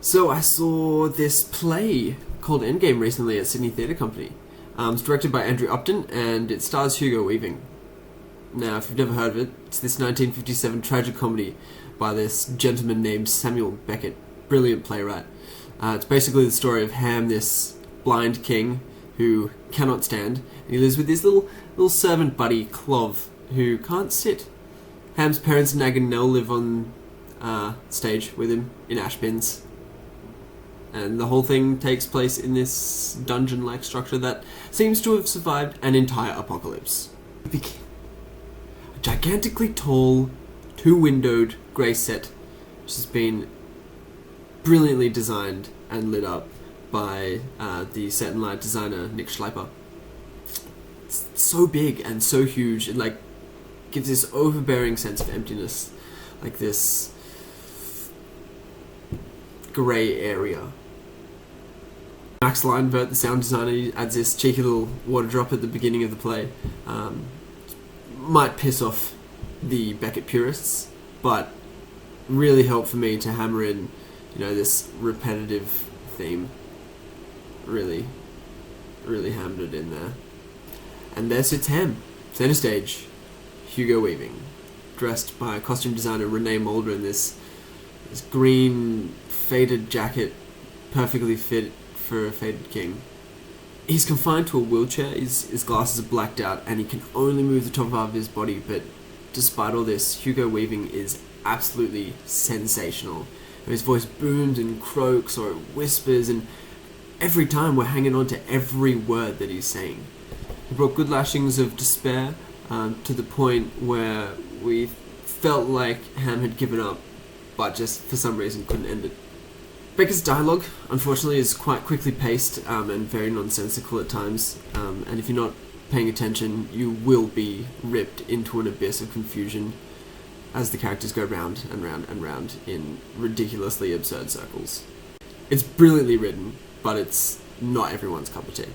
So I saw this play called Endgame recently at Sydney Theatre Company. It's directed by Andrew Upton and it stars Hugo Weaving. Now, if you've never heard of it, it's this 1957 tragic comedy by this gentleman named Samuel Beckett. Brilliant playwright. It's basically the story of Ham, this blind king who cannot stand, and he lives with this little servant buddy, Clov, who can't sit. Ham's parents, Nag and Nell, live on stage with him in ash bins. And the whole thing takes place in this dungeon-like structure that seems to have survived an entire apocalypse. A gigantically tall, two-windowed grey set, which has been brilliantly designed and lit up by the set and light designer Nick Schleiper. It's so big and so huge, it gives this overbearing sense of emptiness, like this grey area. Max Leinvert, the sound designer, adds this cheeky little water drop at the beginning of the play. Might piss off the Beckett purists, but really helped for me to hammer in, this repetitive theme. Really hammered it in there. And there sits Ham, centre stage, Hugo Weaving, dressed by costume designer Renee Mulder in this green faded jacket, perfectly fit for a faded king. He's confined to a wheelchair, his glasses are blacked out, and he can only move the top half of his body, but despite all this, Hugo Weaving is absolutely sensational. His voice booms and croaks or whispers, and every time we're hanging on to every word that he's saying. He brought good lashings of despair to the point where we felt like Ham had given up, but just for some reason couldn't end it. Beckett's dialogue, unfortunately, is quite quickly paced and very nonsensical at times, and if you're not paying attention, you will be ripped into an abyss of confusion as the characters go round and round and round in ridiculously absurd circles. It's brilliantly written, but it's not everyone's cup of tea.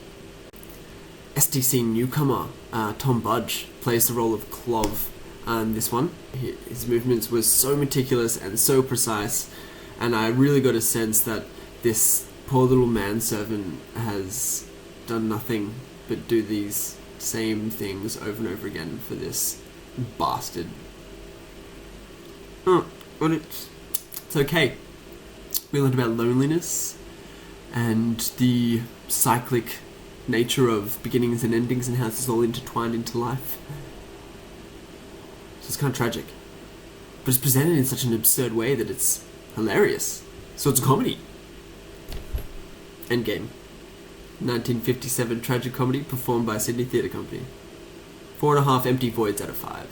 STC newcomer Tom Budge plays the role of Clov in this one. His movements were so meticulous and so precise, and I really got a sense that this poor little manservant has done nothing but do these same things over and over again for this bastard. But it's okay. We learned about loneliness and the cyclic nature of beginnings and endings and how this is all intertwined into life. So it's kind of tragic. But it's presented in such an absurd way that it's hilarious. So it's a comedy. Endgame. 1957 tragic comedy performed by Sydney Theatre Company. 4.5 empty voids out of 5.